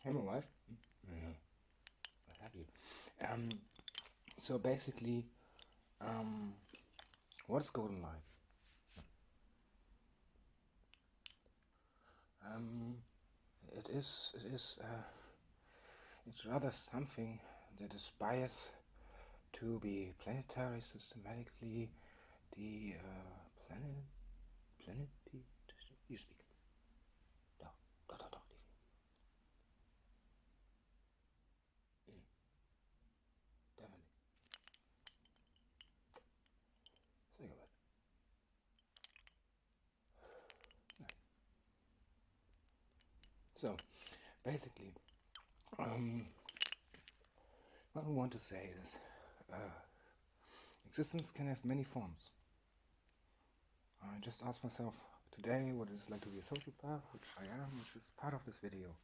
Hey, my wife. Mm, what have you? So basically, what's golden life? Um, it's rather something that aspires to be planetary, systematically, the planet. You speak. No, no, leave me. Definitely. Think about it. Nice. So, basically, um, what we want to say is, existence can have many forms. I just asked myself today what it's like to be a sociopath, which I am, which is part of this video.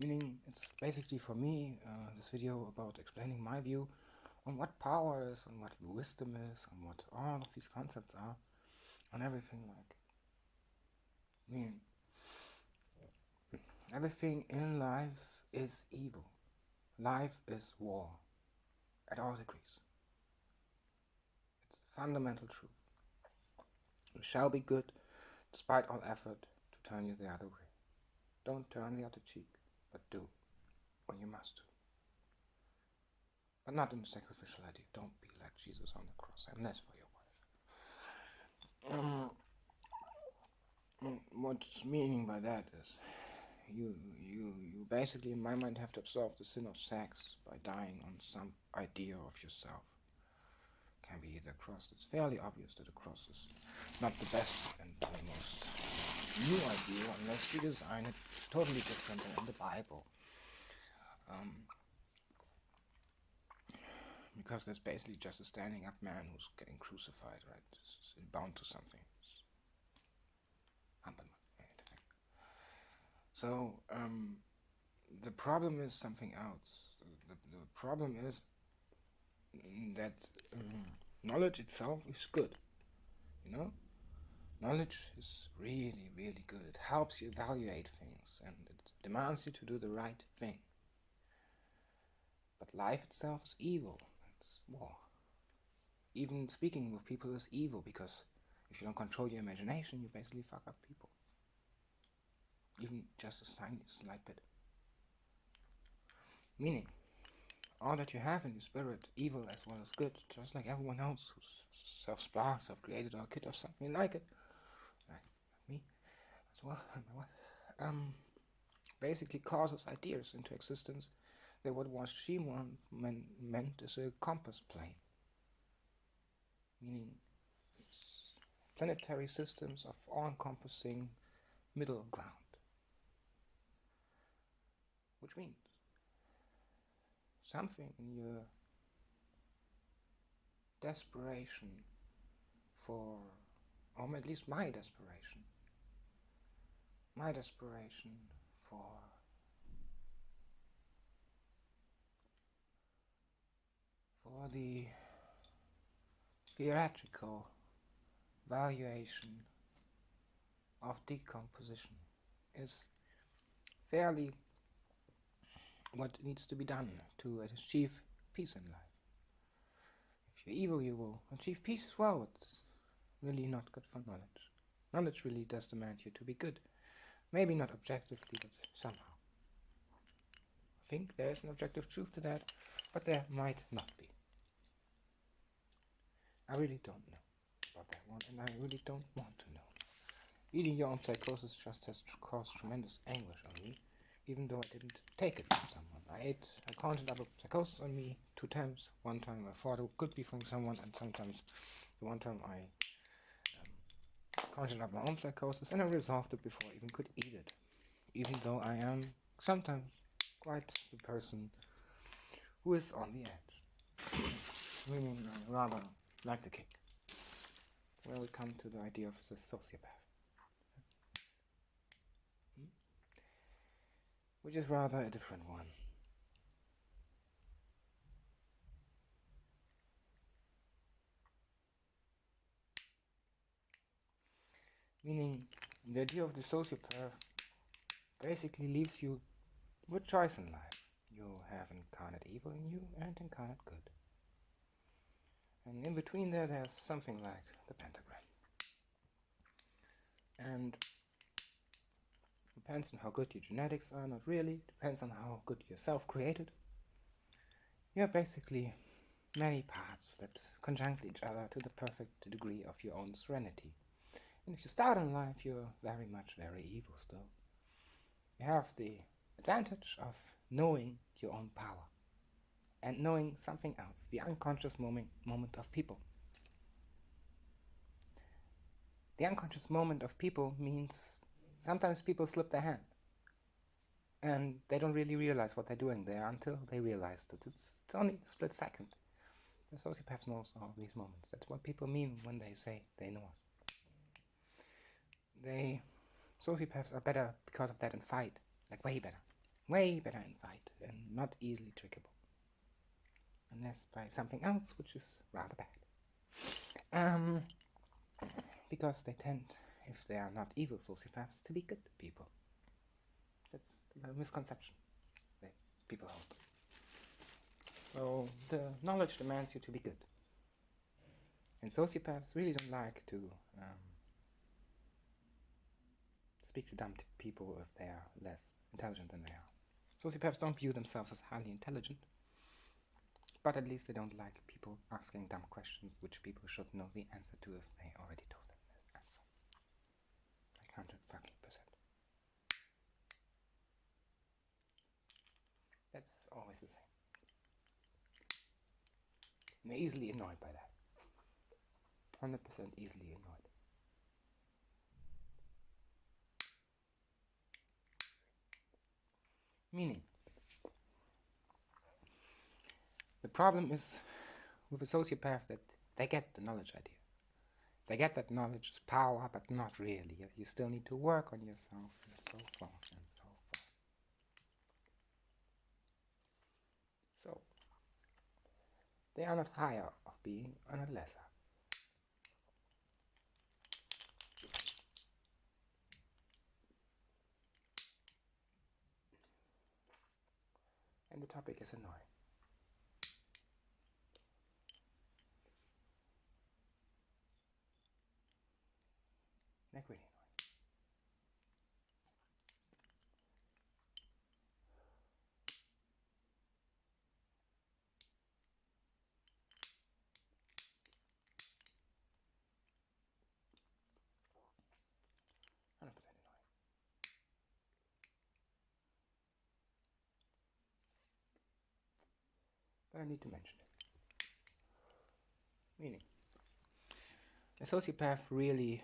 Meaning, it's basically for me, this video about explaining my view on what power is, on what wisdom is, on what all of these concepts are, on everything like. I mean, everything in life is evil. Life is war, at all degrees. It's a fundamental truth. You shall be good, despite all effort to turn you the other way. Don't turn the other cheek, but do when you must do. But not in the sacrificial idea. Don't be like Jesus on the cross, unless for your wife. What's meaning by that is you basically, in my mind, have to absolve the sin of sex by dying on some idea of yourself. Can be the cross. It's fairly obvious that the cross is not the best and the most new idea unless you design it totally different than in the Bible. Because there's basically just a standing up man who's getting crucified, right? It's bound to something. So, the problem is something else. The problem is that knowledge itself is good, you know? Knowledge is really, really good. It helps you evaluate things and it demands you to do the right thing. But life itself is evil. It's war. Even speaking with people is evil because if you don't control your imagination, you basically fuck up people. Even just a tiny, slight bit. Meaning, all that you have in your spirit, evil as well as good, just like everyone else who's self-sparked, self-created, or a kid or something like it, like me as well, and my wife, basically causes ideas into existence that what was Shimon meant is a compass plane, meaning planetary systems of all-encompassing middle ground, which means something in your desperation for, or at least my desperation for the theoretical valuation of decomposition is fairly what needs to be done to achieve peace in life. If you're evil, you will achieve peace as well. It's really not good for knowledge. Knowledge really does demand you to be good. Maybe not objectively, but somehow. I think there is an objective truth to that, but there might not be. I really don't know about that one, and I really don't want to know. Eating your own psychosis just has caused tremendous anguish on me, even though I didn't take it from someone. I conjured up a psychosis on me 2 times. One time I thought it could be from someone, and sometimes the one time I conjured up my own psychosis, and I resolved it before I even could eat it. Even though I am sometimes quite the person who is on the edge. Meaning I rather like the kick. Where we come to the idea of the sociopath. Which is rather a different one. Meaning, the idea of the sociopath basically leaves you with choice in life. You have incarnate evil in you and incarnate good. And in between there's something like the pentagram. And depends on how good your genetics are, not really. Depends on how good you're self-created. You're basically many parts that conjunct each other to the perfect degree of your own serenity. And if you start in life, you're very much very evil still. You have the advantage of knowing your own power and knowing something else, the unconscious moment of people. The unconscious moment of people means sometimes people slip their hand and they don't really realize what they're doing there until they realize that it's only a split second. The sociopath knows all these moments. That's what people mean when they say they know us. Sociopaths are better because of that in fight, like way better in fight, and not easily trickable, unless by something else, which is rather bad. Because they tend, if they are not evil sociopaths, to be good people. That's a misconception that people hold. So the knowledge demands you to be good. And sociopaths really don't like to speak to dumb people if they are less intelligent than they are. Sociopaths don't view themselves as highly intelligent, but at least they don't like people asking dumb questions which people should know the answer to if they already told them the answer. Like 100%. That's always the same. They're easily annoyed by that. 100% easily annoyed. Meaning, the problem is with a sociopath that they get the knowledge idea. They get that knowledge is power, but not really. You still need to work on yourself, and so forth and so forth. So, they are not higher of being, or not lesser. And the topic is annoying. Like really annoying. But I need to mention it. Meaning, a sociopath really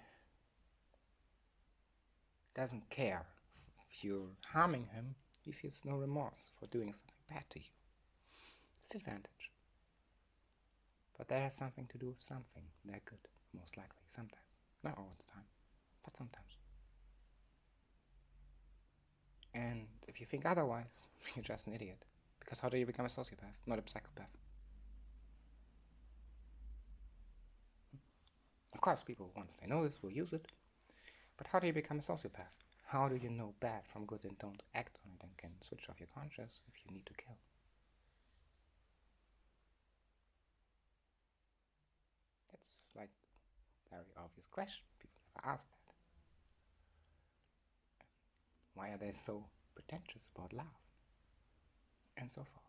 doesn't care if you're harming him. He feels no remorse for doing something bad to you. Disadvantage. But that has something to do with something. They're good, most likely, sometimes. Not all the time, but sometimes. And if you think otherwise, you're just an idiot. Because how do you become a sociopath, not a psychopath? Of course, people, once they know this, will use it. But how do you become a sociopath? How do you know bad from good and don't act on it and can switch off your conscience if you need to kill? That's like a very obvious question. People never ask that. Why are they so pretentious about love? And so forth.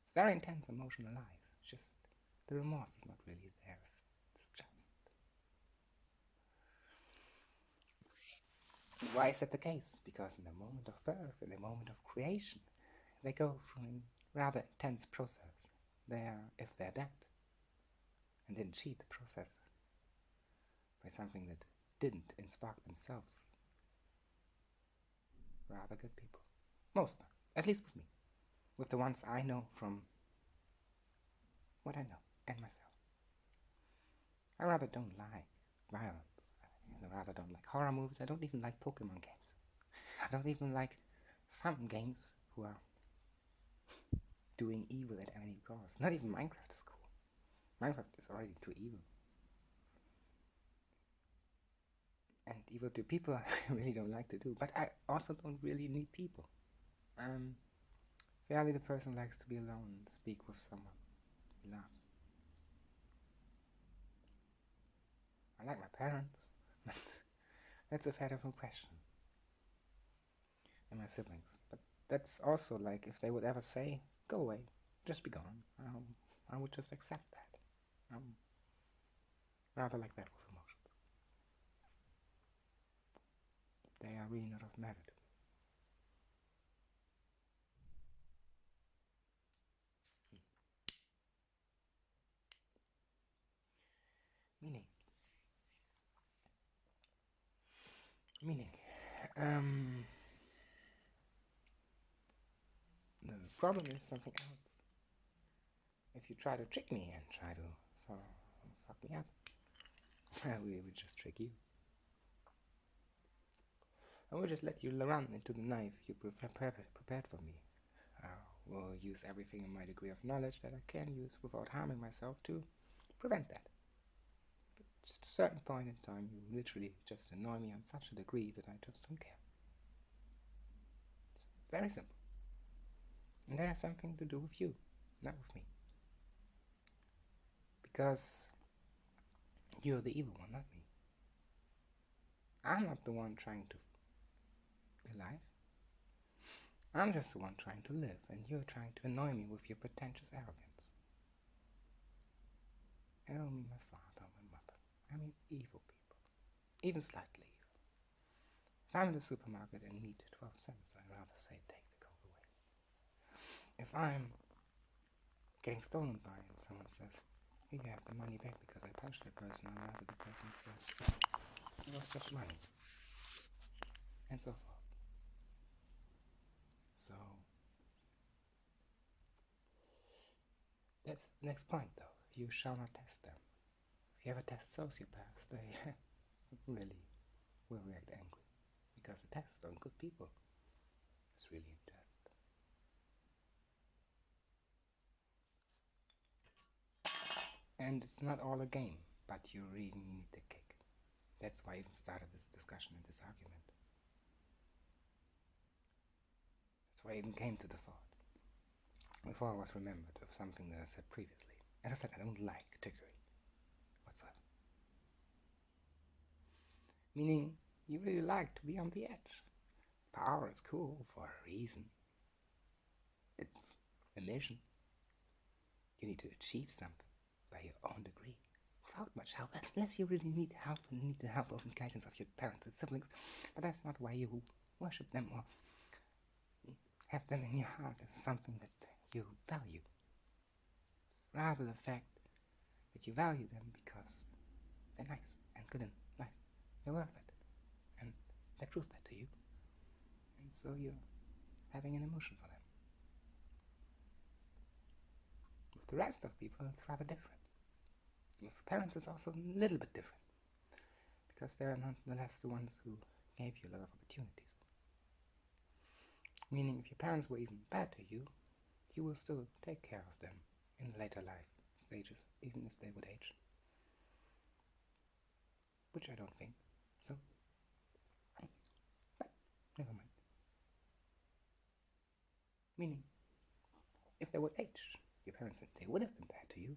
It's very intense emotional life. Just the remorse is not really there. It's just. Why is that the case? Because in the moment of birth, in the moment of creation, they go through a rather intense process. If they're dead, and didn't cheat the process by something that didn't spark themselves. Rather good people. Most, at least with me. With the ones I know from what I know and myself. I rather don't like violence. I rather don't like horror movies. I don't even like Pokemon games. I don't even like some games who are doing evil at any cost. Not even Minecraft is cool. Minecraft is already too evil. And evil to people I really don't like to do. But I also don't really need people. Um, Fairly the person likes to be alone and speak with someone he loves. I like my parents, but that's a fair different question. And my siblings. But that's also like if they would ever say, go away, just be gone. I would just accept that. Rather like that with emotions. They are really not of merit. Meaning. Meaning. The problem is something else. If you try to trick me and try to fuck me up, we would just trick you. I will just let you run into the knife you prepared for me. I will use everything in my degree of knowledge that I can use without harming myself to prevent that. But at a certain point in time, you literally just annoy me on such a degree that I just don't care. It's very simple. And that has something to do with you, not with me. Because you're the evil one, not me. I'm not the one trying to alive. I'm just the one trying to live, and you're trying to annoy me with your pretentious arrogance. I don't mean my father or my mother. I mean evil people. Even slightly evil. If I'm in the supermarket and need 12 cents, I'd rather say take the coke away. If I'm getting stolen by and someone says, here you have the money back because I punched the person, I'd rather the person says, it was just money. And so forth. So, that's the next point though. You shall not test them. If you ever test sociopaths, they really will react angry. Because the test on good people is really interesting. And it's not all a game, but you really need the kick. That's why I even started this discussion and this argument. That's why I even came to the thought. Before I was remembered of something that I said previously. As I said, I don't like trickery whatsoever. Meaning, you really like to be on the edge. Power is cool for a reason. It's a mission. You need to achieve something by your own degree, without much help, unless you really need help and need the help and guidance of your parents and siblings. But that's not why you worship them or have them in your heart as something that you value. It's rather the fact that you value them because they're nice and good in life. They're worth it. And they prove that to you. And so you're having an emotion for them. With the rest of people, it's rather different. With parents, it's also a little bit different. Because they're nonetheless the ones who gave you a lot of opportunities. Meaning, if your parents were even bad to you, you will still take care of them in later life stages, even if they would age. Which I don't think. So, but never mind. Meaning, if they would age, your parents, they would have been bad to you,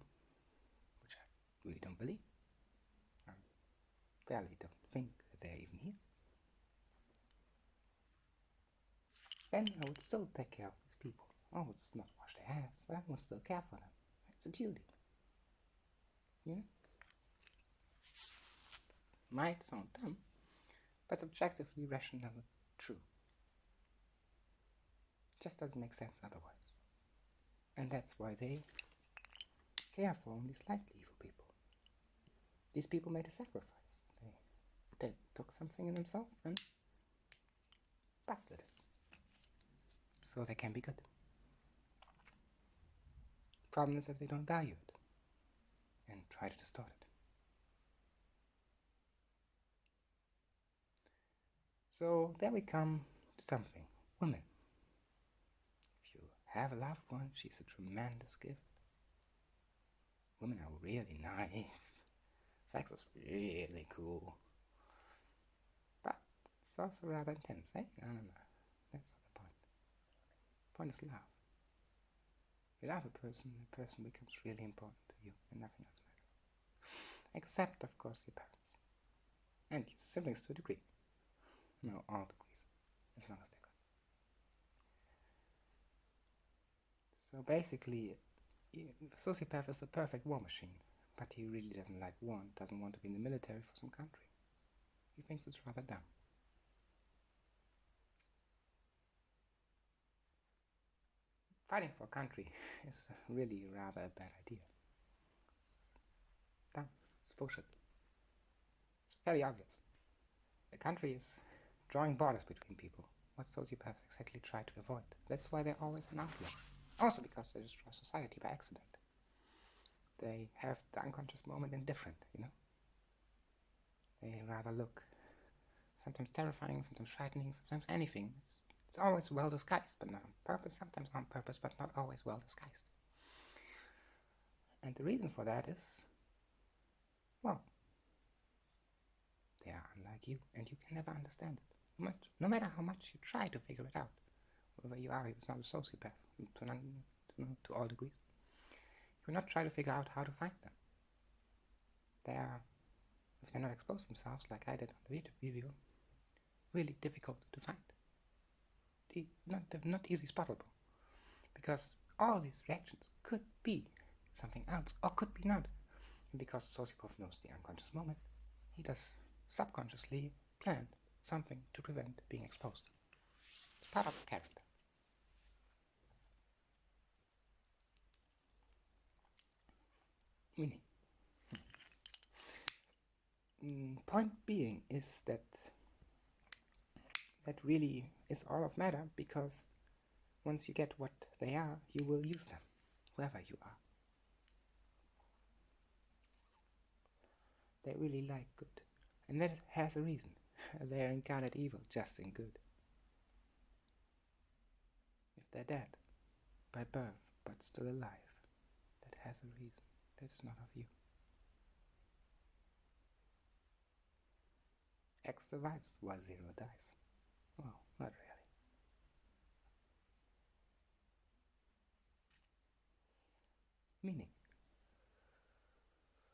which I really don't believe. I barely don't think that they're even here. Then I would still take care of these people. I would not wash their hands, but I would still care for them. It's a duty. You know? Might sound dumb, but objectively rational and true. Just doesn't make sense otherwise. And that's why they care for only slightly evil people. These people made a sacrifice. They took something in themselves and busted it. So they can be good. Problem is that they don't value it and try to distort it. So there we come to something. Women. If you have a loved one, she's a tremendous gift. Women are really nice. Sex is really cool. But it's also rather intense, eh? I don't know. That's not the point. point is love. You love a person, the person becomes really important to you, and nothing else matters. Except, of course, your parents. And your siblings to a degree. No, all degrees. As long as they're good. So basically, the sociopath is the perfect war machine. But he really doesn't like war, doesn't want to be in the military for some country. He thinks it's rather dumb. Fighting for a country is really rather a bad idea. It's dumb. It's bullshit. It's very obvious. A country is drawing borders between people. What sociopaths exactly try to avoid. That's why they're always an outlaw. Also because they destroy society by accident. They have the unconscious moment indifferent, you know? They rather look sometimes terrifying, sometimes frightening, sometimes anything. It's always well disguised, but not on purpose, sometimes on purpose, but not always well disguised. And the reason for that is, well, they are unlike you, and you can never understand it. No matter how much you try to figure it out, whoever you are, it's not a sociopath, to all degrees. You will not try to figure out how to find them. They are, if they not expose themselves, like I did on the YouTube video, really difficult to find. Not easy spottable. Because all these reactions could be something else, or could be not. And because the sociopath knows the unconscious moment, he does subconsciously plan something to prevent being exposed. It's part of the character. Meaning. Point being is that really is all of matter, because once you get what they are, you will use them, whoever you are. They really like good, and that has a reason. They are incarnate evil, just in good. If they're dead, by birth, but still alive, that has a reason. That is not of you. X survives while 0 dies. Well, not really. Meaning,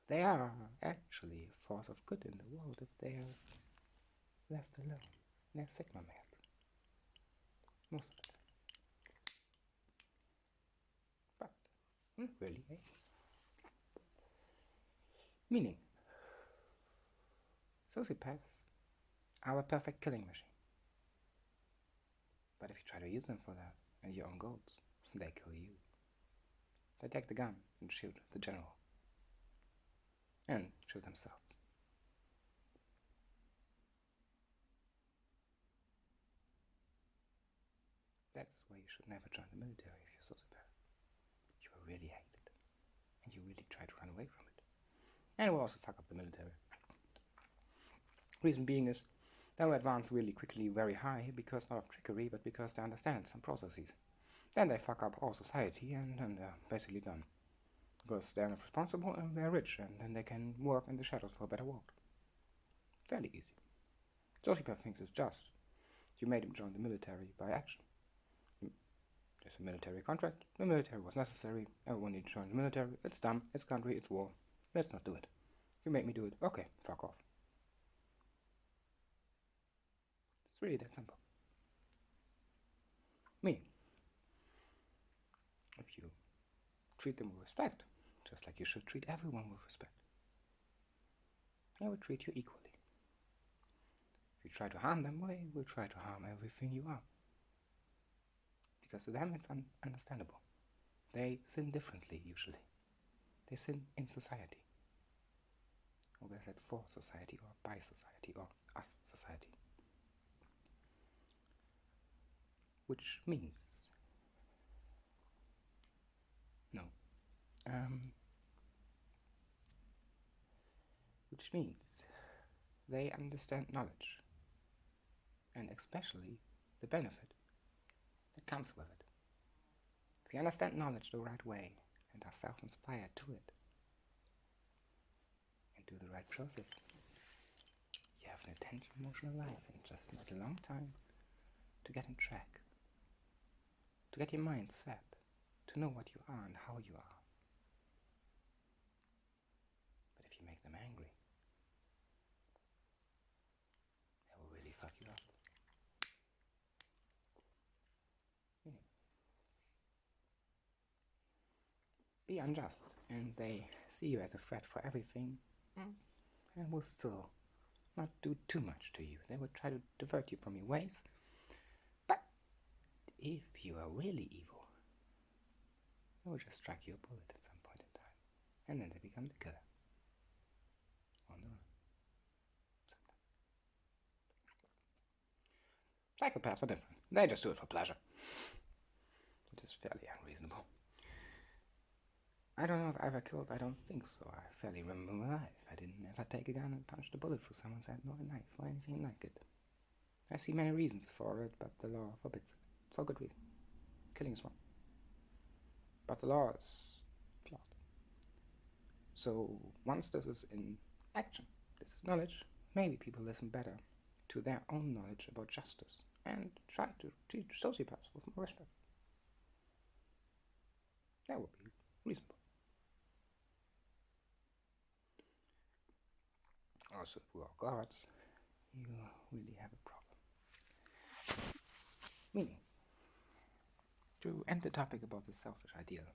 they are actually a force of good in the world if they are left alone. They're Sigma males. Most of the time. But, really, eh? Meaning, sociopaths are a perfect killing machine. But if you try to use them for that and your own goals, they kill you. They take the gun and shoot the general. And shoot themselves. That's why you should never join the military if you're a sociopath. You will really hate it. And you really try to run away from it. And it will also fuck up the military. Reason being is, they will advance really quickly very high, because not of trickery, but because they understand some processes. Then they fuck up all society, and then they're basically done. Because they're not responsible, and they're rich, and then they can work in the shadows for a better world. Fairly easy. Sociopath thinks it's just. You made him join the military by action. There's a military contract. The military was necessary. Everyone needs to join the military. It's dumb. It's country. It's war. Let's not do it. You make me do it. Okay, fuck off. It's really that simple. Meaning, if you treat them with respect, just like you should treat everyone with respect, they will treat you equally. If you try to harm them, well, they will try to harm everything you are. Because to them it's understandable. They sin differently, usually. They sin in society. Or they said for society, or by society, or us society. Which means... No. Which means they understand knowledge. And especially the benefit that comes with it. If you understand knowledge the right way and are self-inspired to it, and do the right process, you have an attention emotional life in just not a long time to get on track, to get your mind set, to know what you are and how you are. But if you make them angry, they will really fuck you up. Be unjust, and they see you as a threat for everything, and will still not do too much to you. They will try to divert you from your ways. But if you are really evil, they will just strike you a bullet at some point in time, and then they become the killer. On their own. Psychopaths are different. They just do it for pleasure. It is fairly unreasonable. I don't know if I ever killed. I don't think so. I fairly remember my life. I didn't ever take a gun and punch a bullet through someone's head, nor a knife, or anything like it. I see many reasons for it, but the law forbids it. For good reason. Killing is wrong. But the law is flawed. So once this is in action, this is knowledge, maybe people listen better to their own knowledge about justice and try to treat sociopaths with more respect. That would be reasonable. Also, if we are gods, you really have a problem. Meaning, to end the topic about the selfish ideal,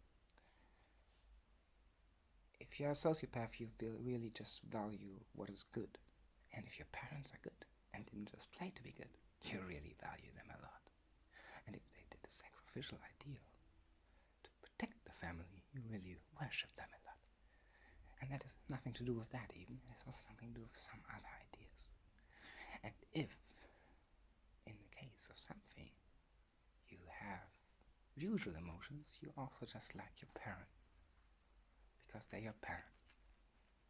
if you're a sociopath, you will really just value what is good. And if your parents are good and didn't just play to be good, you really value them a lot. And if they did a sacrificial ideal to protect the family, you really worship them a lot. And that has nothing to do with that even. It has also something to do with some other ideas. And if, in the case of something, you have usual emotions, you also just like your parent. Because they're your parents.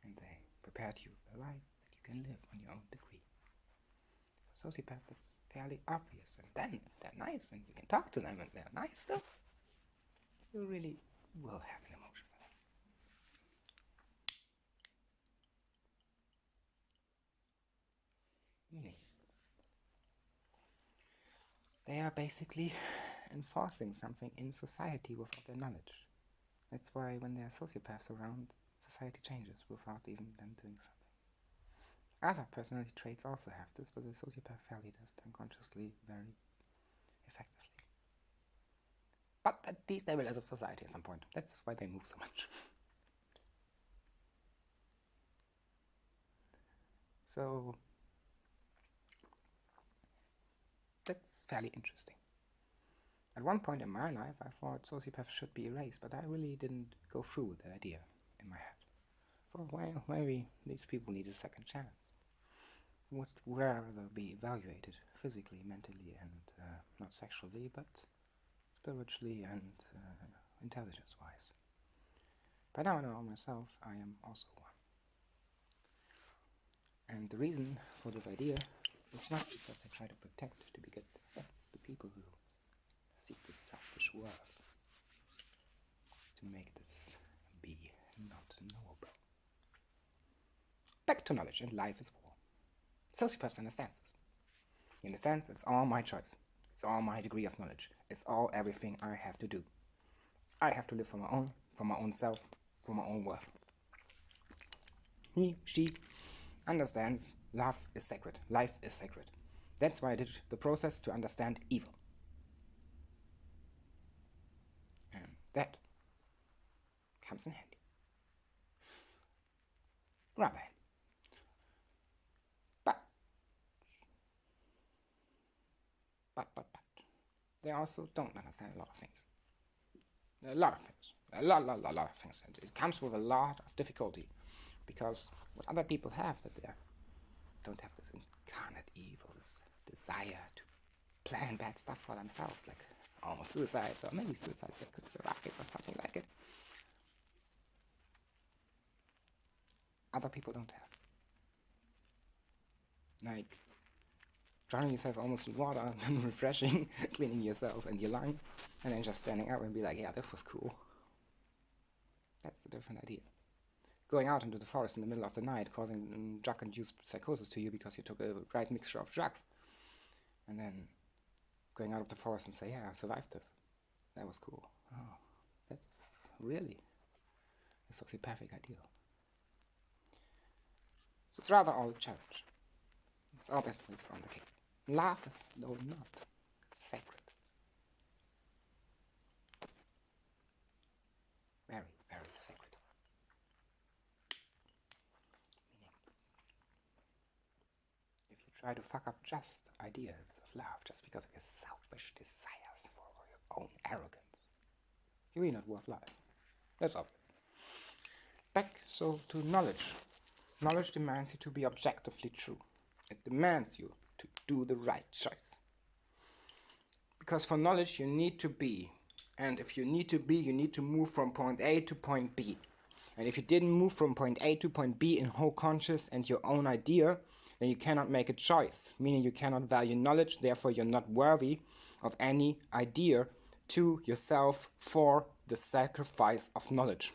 And they prepared you a life that you can live on your own degree. For sociopaths, that's fairly obvious. And then, if they're nice and you can talk to them and they're nice still, you really will have an emotion for them. Meaning, they are basically enforcing something in society without their knowledge. That's why when there are sociopaths around, society changes without even them doing something. Other personality traits also have this, but the sociopath fairly does it unconsciously very effectively. But that destabilizes society at some point. That's why they move so much. So that's fairly interesting. At one point in my life, I thought sociopaths should be erased, but I really didn't go through with that idea in my head. For a while, maybe these people need a second chance. Would rather be evaluated physically, mentally, and not sexually, but spiritually and intelligence-wise. By now I know myself, I am also one. And the reason for this idea is not because I try to protect to be good. That's the people who seek this selfish worth to make this be not knowable. Back to knowledge, and life is war. Sociopaths understand this. He understands it's all my choice. It's all my degree of knowledge. It's all everything I have to do. I have to live for my own self, for my own worth. He, she understands love is sacred. Life is sacred. That's why I did the process to understand evil. And that comes in handy. Rather handy. But they also don't understand a lot of things. A lot of things. A lot of things. And it comes with a lot of difficulty. Because what other people have, that they don't have this incarnate evil, this desire to plan bad stuff for themselves, like almost suicides, or maybe suicide that could survive, or something like it. Other people don't have. Like drowning yourself almost in water, and refreshing, cleaning yourself and your lung, and then just standing up and be like, yeah, that was cool. That's a different idea. Going out into the forest in the middle of the night, causing drug-induced psychosis to you because you took a right mixture of drugs, and then going out of the forest and say, yeah, I survived this. That was cool. Oh, that's really a sociopathic ideal. So it's rather all a challenge. It's all that is on the cake. Love is, though not, sacred. Very, very sacred. If you try to fuck up just ideas of love just because of your selfish desires for your own arrogance, you're really not worth life. That's obvious. Back to knowledge. Knowledge demands you to be objectively true. It demands you to do the right choice. Because for knowledge you need to be. And if you need to be, you need to move from point A to point B. And if you didn't move from point A to point B in whole conscious and your own idea, then you cannot make a choice, meaning you cannot value knowledge, therefore you're not worthy of any idea to yourself for the sacrifice of knowledge.